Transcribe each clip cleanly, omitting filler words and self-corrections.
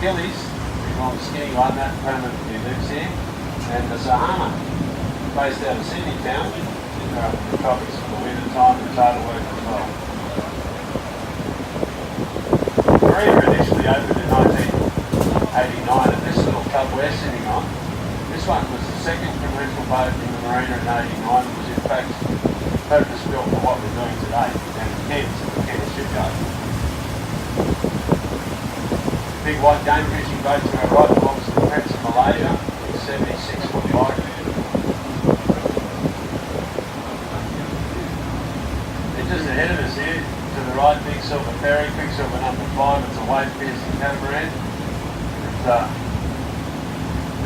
Achilles, the skinny one, that permanently lives here, and the Sahama, based out of Sydney town, the tropics for the winter time and tidal work as well. Marina initially opened in 1989, and this little tub we're sitting on, this one was the second commercial boat in the marina in 89. It was in fact purpose-built for what we're doing today, and hence the Cairns Shipyard. Big white game fishing boat to our right belongs to the Prince of Malaysia. It's 76 foot wide. And just ahead of us here, to the right, Big Silver Ferry, Quicksilver number 5. It's a wave-piercing catamaran. It's an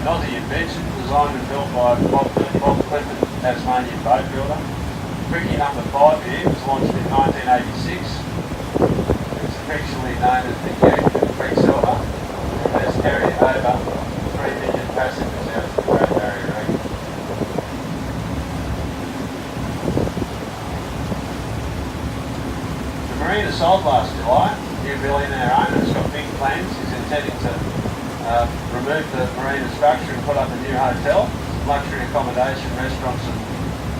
Aussie invention, designed and built by Bob Clifford, Tasmanian boat builder. Quickie number 5 here was launched in 1986. It's affectionately known as the Quicksilver, and has carried over 3 million passengers out to the Great Barrier Reef. The marina sold last July. New billionaire owner has got big plans. He's intending to remove the marina structure and put up a new hotel, luxury accommodation, restaurants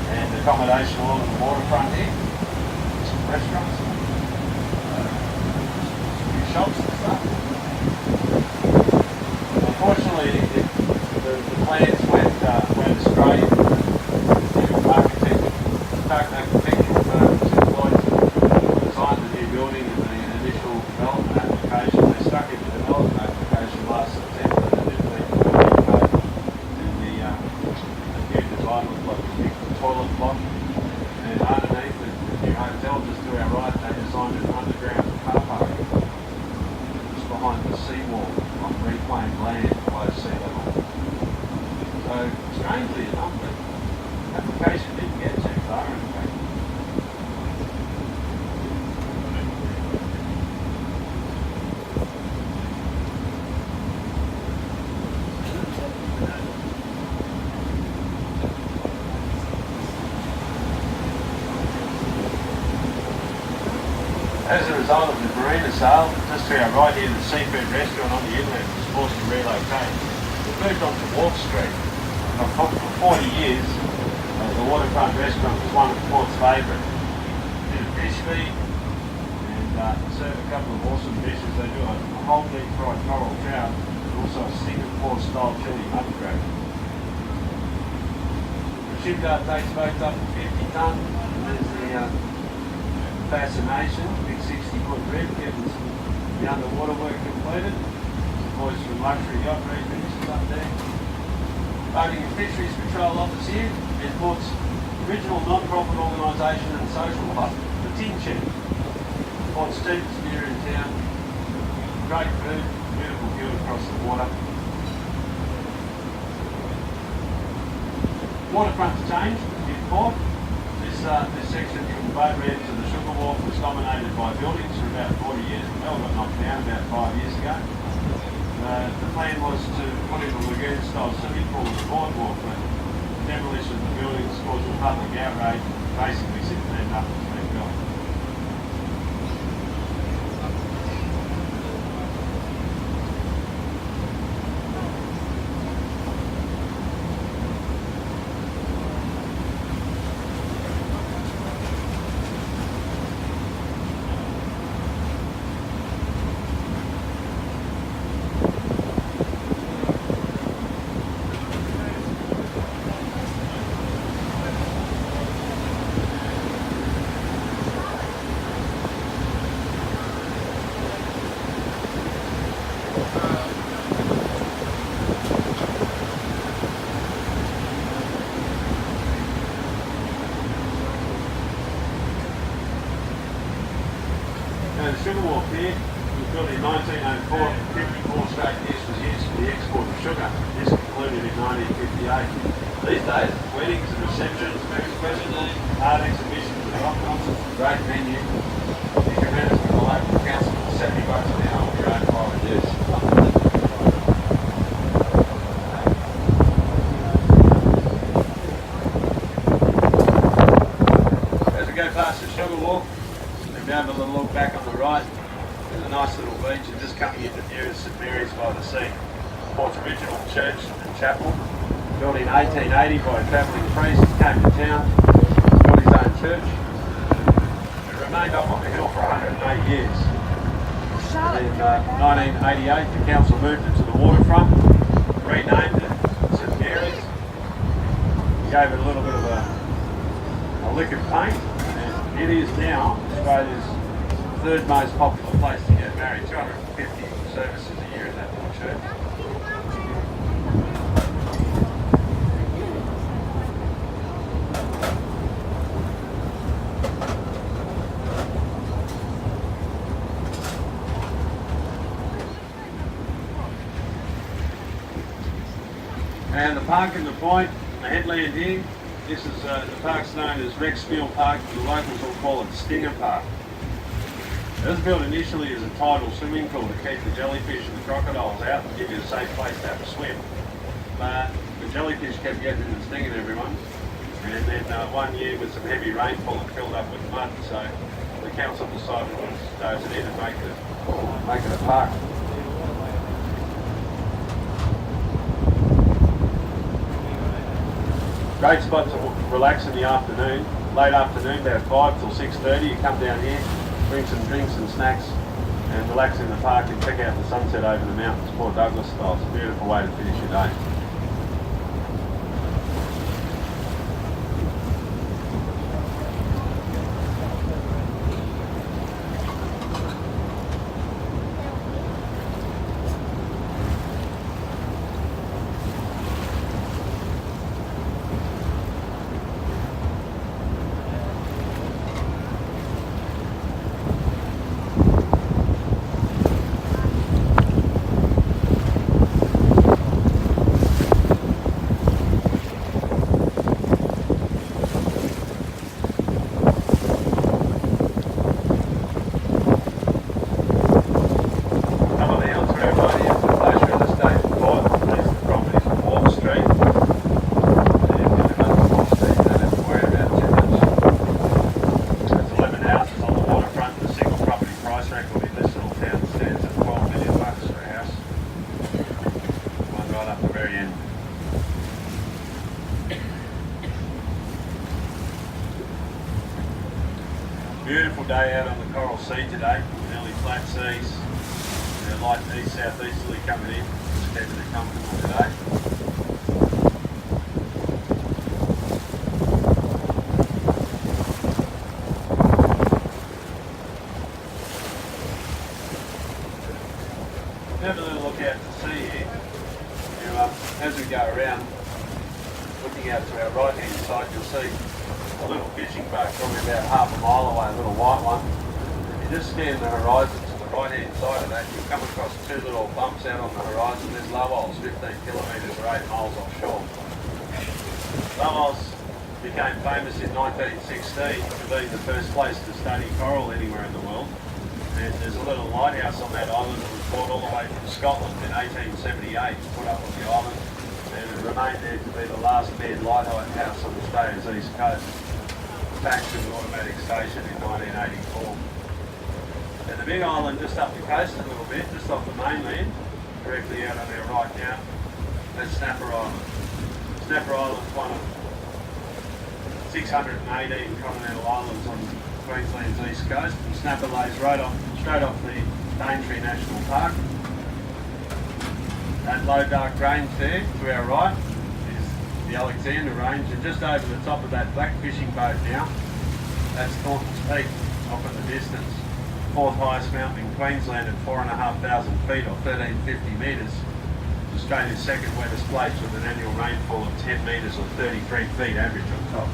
and accommodation all on the waterfront here. Some restaurants, a few shops and stuff. Unfortunately, the plans went astray. The architectural firm was employed to design the new building and the initial development application. They stuck in the development application last September and didn't leave the building code. And the new design looked like a big toilet block. And underneath the new hotel, just to our right, they designed an underground car park just behind the seawall on reclaimed land below sea level. So, strangely enough, the application didn't get too far, in fact. As a result of the marina sale, just to our right here, the seafood restaurant on the inlet was forced to relocate. We moved on to Wharf Street. For 40 years, the waterfront restaurant was one of the port's favourite. Did a fish feed and serve a couple of awesome dishes. They do a whole deep fried coral trout and also a Singapore style chili mutton gravy. The shipyard takes boats up to 50 tonne. There's the Fascination, big 60-foot rib, getting the underwater work completed. Some boys from Luxury Yacht Refinishes up there. Boating and Fisheries Patrol Office here, and Port's original non-profit organisation and social hub, the Tin Shed. Port's cheapest beer in town. Great food, beautiful view across the water. Waterfront's changed in Port. This section from the boat ramp to the Sugar Wharf was dominated by buildings for about 40 years. They all got knocked down about 5 years ago. The plan was to put in a lagoon-style swimming pool at the boardwalk, but demolition of the buildings caused a public outrage. Basically, since then, nothing's been built. The Sugar Wharf here was built in 1904. 54 straight years was used for the export of sugar. This concluded in 1958. These days, weddings and receptions, food festivals, art exhibitions and rock concerts, great venue. You can rent it from the local council for $70 an hour with your own private use. As we go past the Sugar Wharf, down a little look back on the right, there's a nice little beach, and just coming into view is St Mary's by the Sea, Port's original church and chapel. Built in 1880 by a travelling priest, came to town, built his own church. It remained up on the hill for 108 years. And in 1988 the council moved it to the waterfront, renamed it St Mary's, gave it a little bit of a lick of paint, and it is now Australia's third most popular place to get married. 250 services a year in that little church. And the park in the point, the headland here, this is the park's known as Rexfield Park, the locals will call it Stinger Park. It was built initially as a tidal swimming pool to keep the jellyfish and the crocodiles out and give you a safe place to have a swim. But the jellyfish kept getting in and stinging everyone. And then one year with some heavy rainfall it filled up with mud, so the council decided to dose it in and make it a park. Great spot to relax in the afternoon, late afternoon, about 5 till 6:30. You come down here, bring some drinks and snacks, and relax in the park and check out the sunset over the mountains, Port Douglas style. It's a beautiful way to finish your day. Beautiful day out on the Coral Sea today, nearly flat seas, light east southeasterly coming in, just keeping it comfortable today. Have a little look out to sea here. As we go around, looking out to our right hand side, you'll see a little fishing boat probably about half a mile away, a little white one. If you just scan the horizon to the right hand side of that, you'll come across two little bumps out on the horizon. There's Lowell's, 15 kilometres or 8 miles offshore. Lowell's became famous in 1916 for being the first place to study coral anywhere in the world. And there's a little lighthouse on that island that was brought all the way from Scotland in 1878, put up on the island, and it remained there to be the last manned lighthouse on Australia's east coast, back to the automatic station in 1984. And the big island just up the coast a little bit, just off the mainland, directly out on our right now, that's Snapper Island. Snapper Island's one of 618 continental islands on Queensland's east coast, and Snapper lays straight off the Daintree National Park. That low dark range there to our right is the Alexander Range, and just over the top of that black fishing boat now, that's Thornton's Peak off in the distance. Fourth highest mountain in Queensland at 4,500 feet or 1,350 metres. Australia's second wettest place with an annual rainfall of 10 metres or 33 feet average on top.